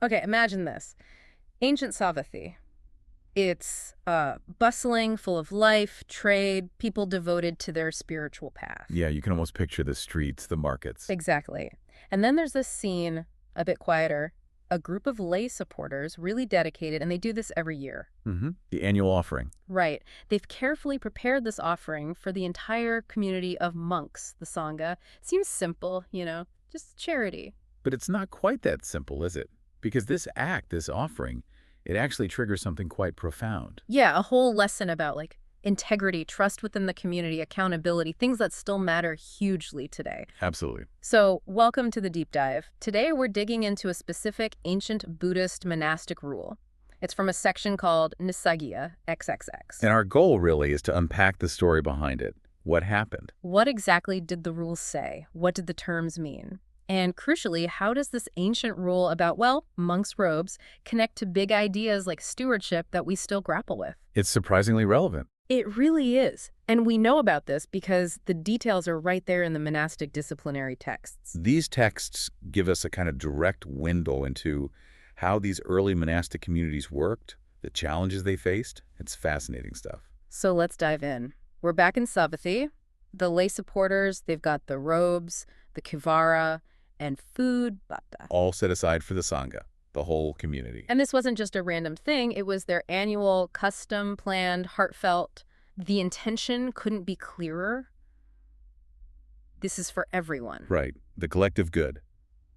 Okay, imagine this. Ancient Savathi. It's bustling, full of life, trade, people devoted to their spiritual path. Yeah, you can almost picture the streets, the markets. Exactly. And then there's this scene, a bit quieter, a group of lay supporters, really dedicated, and they do this every year. The annual offering. Right. They've carefully prepared this offering for the entire community of monks, the Sangha. Seems simple, just charity. But it's not quite that simple, is it? Because this act, this offering, it actually triggers something quite profound. Yeah, a whole lesson about integrity, trust within the community, accountability, things that still matter hugely today. Absolutely. So, welcome to the deep dive. Today we're digging into a specific ancient Buddhist monastic rule. It's from a section called Nissaggiya XXX. And our goal really is to unpack the story behind it. What happened? What exactly did the rules say? What did the terms mean? And crucially, how does this ancient rule about, monks' robes connect to big ideas like stewardship that we still grapple with? It's surprisingly relevant. It really is. And we know about this because the details are right there in the monastic disciplinary texts. These texts give us a kind of direct window into how these early monastic communities worked, the challenges they faced. It's fascinating stuff. So let's dive in. We're back in Savathi. The lay supporters, they've got the robes, the kivara, and food, bata. All set aside for the Sangha, the whole community. And this wasn't just a random thing. It was their annual, custom, planned, heartfelt. The intention couldn't be clearer. This is for everyone. Right, the collective good.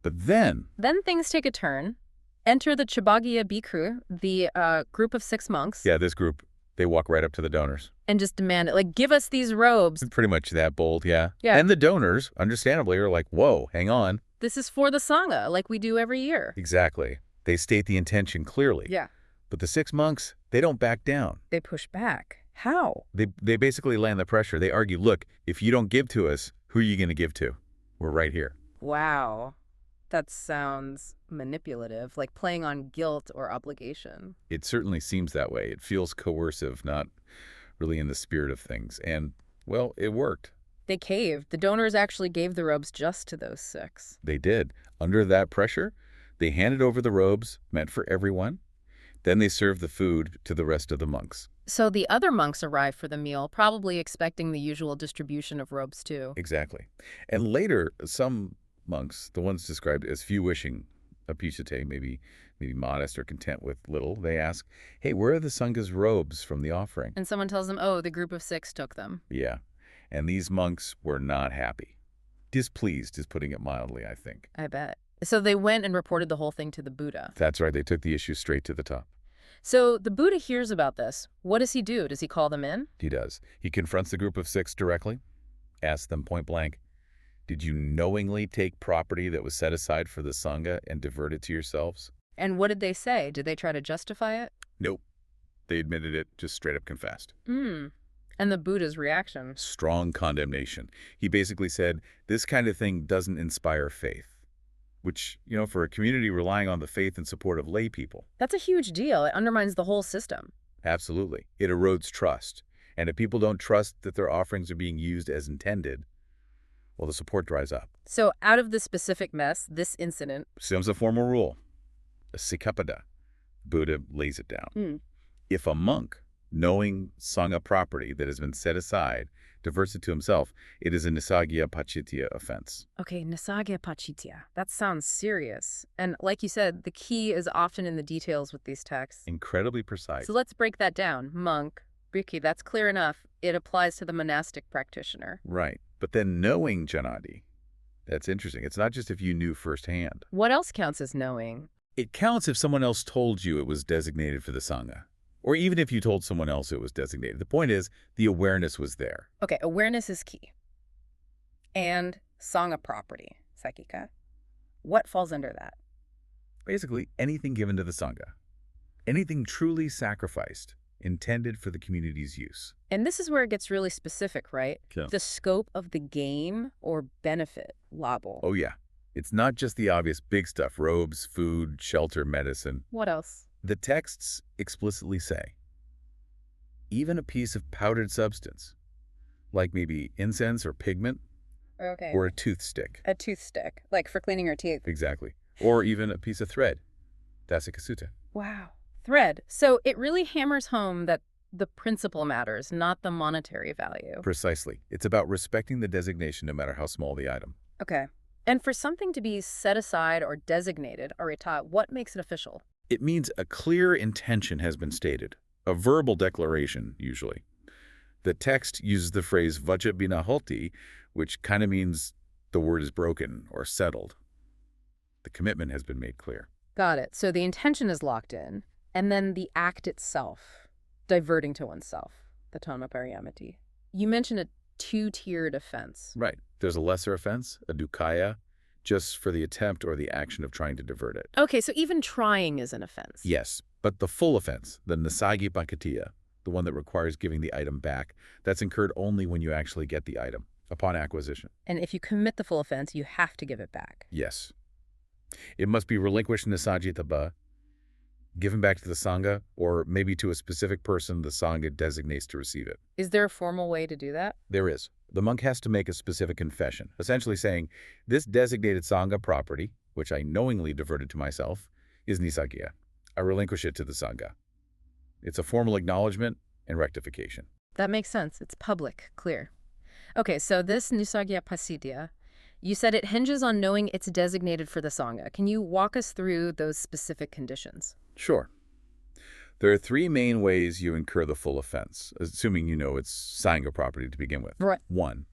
But then things take a turn. Enter the Nissaggiya Bhikkhu, the group of 6 monks. Yeah, this group, they walk right up to the donors. And just demand it. Give us these robes. Pretty much that bold, yeah. Yeah. And the donors, understandably, are like, whoa, hang on. This is for the Sangha, like we do every year. Exactly. They state the intention clearly. Yeah. But the 6 monks, they don't back down. They push back. How? They basically land the pressure. They argue, look, if you don't give to us, who are you going to give to? We're right here. Wow. That sounds manipulative, like playing on guilt or obligation. It certainly seems that way. It feels coercive, not really in the spirit of things. And, well, it worked. They caved. The donors actually gave the robes just to those 6. They did. Under that pressure, they handed over the robes, meant for everyone. Then they served the food to the rest of the monks. So the other monks arrived for the meal, probably expecting the usual distribution of robes too. Exactly. And later, some monks, the ones described as few wishing apicite, maybe modest or content with little, they ask, hey, where are the Sangha's robes from the offering? And someone tells them, oh, the group of 6 took them. Yeah. And these monks were not happy. Displeased is putting it mildly, I think. I bet. So they went and reported the whole thing to the Buddha. That's right. They took the issue straight to the top. So the Buddha hears about this. What does he do? Does he call them in? He does. He confronts the group of 6 directly, asks them point blank, did you knowingly take property that was set aside for the Sangha and divert it to yourselves? And what did they say? Did they try to justify it? Nope. They admitted it, just straight up confessed. And the Buddha's reaction? Strong condemnation. He basically said, this kind of thing doesn't inspire faith. Which, for a community relying on the faith and support of lay people. That's a huge deal. It undermines the whole system. Absolutely. It erodes trust. And if people don't trust that their offerings are being used as intended, well, the support dries up. So out of this specific mess, this incident... Stems a formal rule. A Sikappada. Buddha lays it down. If a monk, knowing Sangha property that has been set aside, diverts it to himself, it is a Nissaggiya Pachitya offense. Okay, Nissaggiya Pachitya. That sounds serious. And like you said, the key is often in the details with these texts. Incredibly precise. So let's break that down. Monk, Bhikkhu, that's clear enough. It applies to the monastic practitioner. Right. But then knowing Janadi, that's interesting. It's not just if you knew firsthand. What else counts as knowing? It counts if someone else told you it was designated for the Sangha. Or even if you told someone else it was designated. The point is, the awareness was there. Okay, awareness is key. And Sangha property, Sakika. What falls under that? Basically, anything given to the Sangha. Anything truly sacrificed, intended for the community's use. And this is where it gets really specific, right? Yeah. The scope of the gain or benefit, labo. Oh, yeah. It's not just the obvious big stuff, robes, food, shelter, medicine. What else? The texts explicitly say, even a piece of powdered substance, like maybe incense or pigment, Okay. or a toothstick. A toothstick, like for cleaning your teeth. Exactly. Or even a piece of thread. Dasekasuta. Wow. Thread. So it really hammers home that the principle matters, not the monetary value. Precisely. It's about respecting the designation no matter how small the item. Okay. And for something to be set aside or designated, Arita, what makes it official? It means a clear intention has been stated, a verbal declaration, usually. The text uses the phrase vacha binahoti, which kind of means the word is broken or settled. The commitment has been made clear. Got it. So the intention is locked in, and then the act itself, diverting to oneself, the tama pariyamati. You mentioned a two-tiered offense. Right. There's a lesser offense, a dukaya, just for the attempt or the action of trying to divert it. Okay, so even trying is an offense. Yes, but the full offense, the Nissaggiya, the one that requires giving the item back, that's incurred only when you actually get the item, upon acquisition. And if you commit the full offense, you have to give it back. Yes. It must be relinquished Nissaggiya, given back to the Sangha, or maybe to a specific person the Sangha designates to receive it. Is there a formal way to do that? There is. The monk has to make a specific confession, essentially saying, this designated Sangha property, which I knowingly diverted to myself, is Nissaggiya. I relinquish it to the Sangha. It's a formal acknowledgement and rectification. That makes sense. It's public, clear. Okay, so this Nissaggiya pasidya, you said it hinges on knowing it's designated for the Sangha. Can you walk us through those specific conditions? Sure. There are three main ways you incur the full offense, assuming you know it's Sangha property to begin with. Right. 1,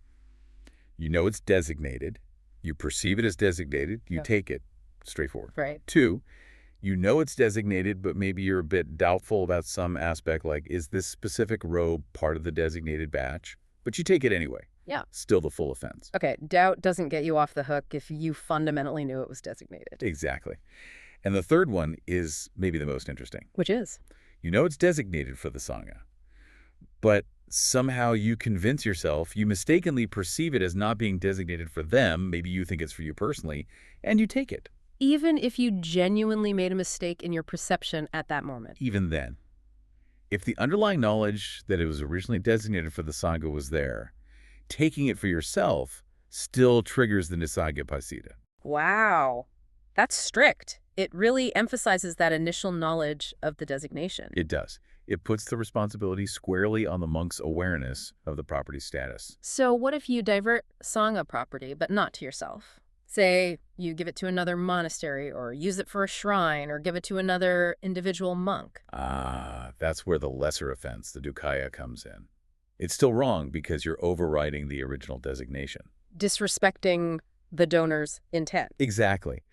you know it's designated. You perceive it as designated. You take it. Straightforward. Right. 2, you know it's designated, but maybe you're a bit doubtful about some aspect, like, is this specific robe part of the designated batch? But you take it anyway. Yeah. Still the full offense. Okay, doubt doesn't get you off the hook if you fundamentally knew it was designated. Exactly. And the third one is maybe the most interesting. Which is? You know it's designated for the Sangha, but somehow you convince yourself, you mistakenly perceive it as not being designated for them, maybe you think it's for you personally, and you take it. Even if you genuinely made a mistake in your perception at that moment. Even then, if the underlying knowledge that it was originally designated for the Sangha was there, taking it for yourself still triggers the Nissaggiya pasida. Wow. That's strict. It really emphasizes that initial knowledge of the designation. It does. It puts the responsibility squarely on the monk's awareness of the property's status. So what if you divert Sangha property, but not to yourself? Say you give it to another monastery, or use it for a shrine, or give it to another individual monk. Ah, that's where the lesser offense, the dukaya, comes in. It's still wrong because you're overriding the original designation. Disrespecting the donor's intent. Exactly.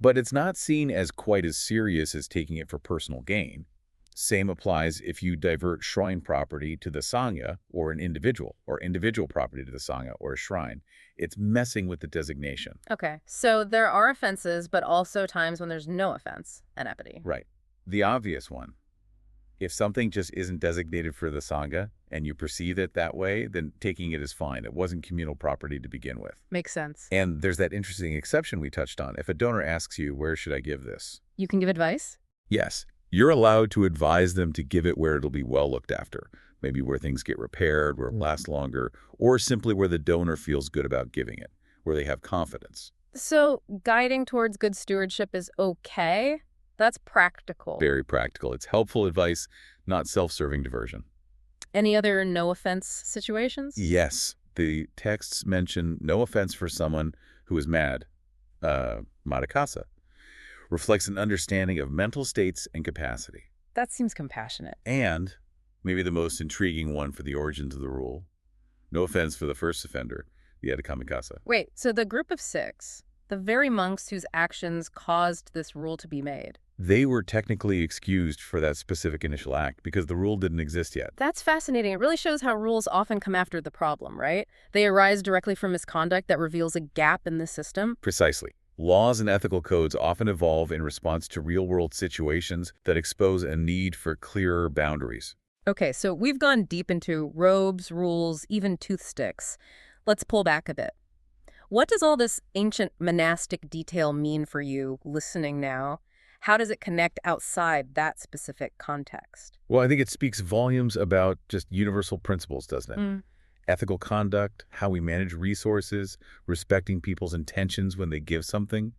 But it's not seen as quite as serious as taking it for personal gain. Same applies if you divert shrine property to the Sangha or an individual, or individual property to the Sangha or a shrine. It's messing with the designation. Okay, so there are offenses, but also times when there's no offense at epity. Right. The obvious one. If something just isn't designated for the Sangha and you perceive it that way, then taking it is fine. It wasn't communal property to begin with. Makes sense. And there's that interesting exception we touched on. If a donor asks you, where should I give this? You can give advice? Yes. You're allowed to advise them to give it where it'll be well looked after. Maybe where things get repaired, where it lasts longer, or simply where the donor feels good about giving it, where they have confidence. So guiding towards good stewardship is okay? That's practical. Very practical. It's helpful advice, not self-serving diversion. Any other no offense situations? Yes. The texts mention no offense for someone who is mad. Madakasa reflects an understanding of mental states and capacity. That seems compassionate. And maybe the most intriguing one for the origins of the rule, no offense for the first offender, the Adakamikasa. Wait, so the group of 6, the very monks whose actions caused this rule to be made, They were technically excused for that specific initial act because the rule didn't exist yet. that's fascinating. It really shows how rules often come after the problem, right? They arise directly from misconduct that reveals a gap in the system. Precisely. Laws and ethical codes often evolve in response to real-world situations that expose a need for clearer boundaries. Okay, so we've gone deep into robes, rules, even toothsticks. Let's pull back a bit. What does all this ancient monastic detail mean for you listening now? How does it connect outside that specific context? Well, I think it speaks volumes about just universal principles, doesn't it? Ethical conduct, how we manage resources, respecting people's intentions when they give something.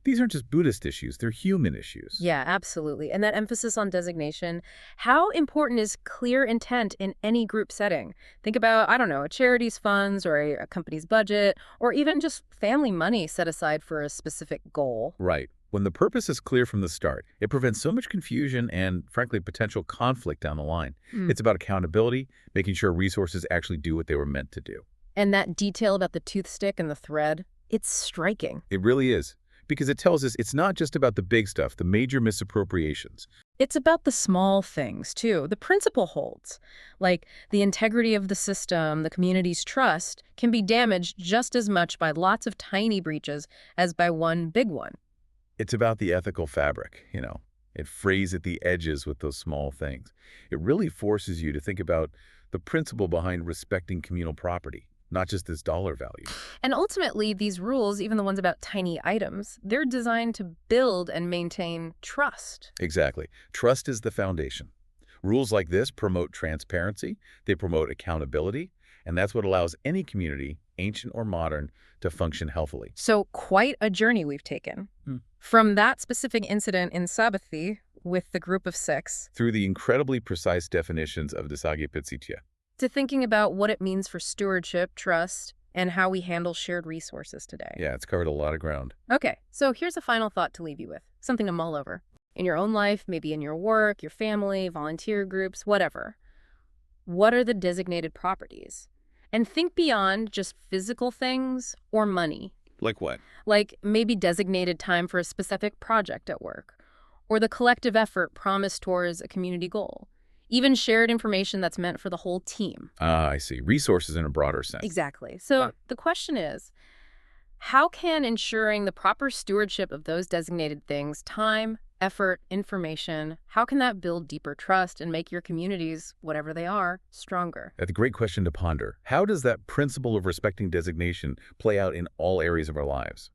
These aren't just Buddhist issues, they're human issues. Yeah, absolutely. And that emphasis on designation, how important is clear intent in any group setting? Think about, I don't know, a charity's funds or a company's budget, or even just family money set aside for a specific goal. Right. When the purpose is clear from the start, it prevents so much confusion and, frankly, potential conflict down the line. Mm. It's about accountability, making sure resources actually do what they were meant to do. And that detail about the toothstick and the thread, it's striking. It really is, because it tells us it's not just about the big stuff, the major misappropriations. It's about the small things, too. The principle holds. Like the integrity of the system, the community's trust, can be damaged just as much by lots of tiny breaches as by one big one. It's about the ethical fabric, It frays at the edges with those small things. It really forces you to think about the principle behind respecting communal property, not just its dollar value. And ultimately, these rules, even the ones about tiny items, they're designed to build and maintain trust. Exactly. Trust is the foundation. Rules like this promote transparency, they promote accountability, and that's what allows any community, ancient or modern, to function healthily. So quite a journey we've taken. From that specific incident in Sabathi with the group of 6 Through the incredibly precise definitions of Nissaggiya, to thinking about what it means for stewardship, trust, and how we handle shared resources today. Yeah, it's covered a lot of ground. Okay, so here's a final thought to leave you with, something to mull over. In your own life, maybe in your work, your family, volunteer groups, whatever. What are the designated properties? And think beyond just physical things or money. Like what? Like maybe designated time for a specific project at work, or the collective effort promised towards a community goal. Even shared information that's meant for the whole team. Ah, I see. Resources in a broader sense. Exactly. So the question is, how can ensuring the proper stewardship of those designated things, time, effort, information, how can that build deeper trust and make your communities, whatever they are, stronger? That's a great question to ponder. How does that principle of respecting designation play out in all areas of our lives?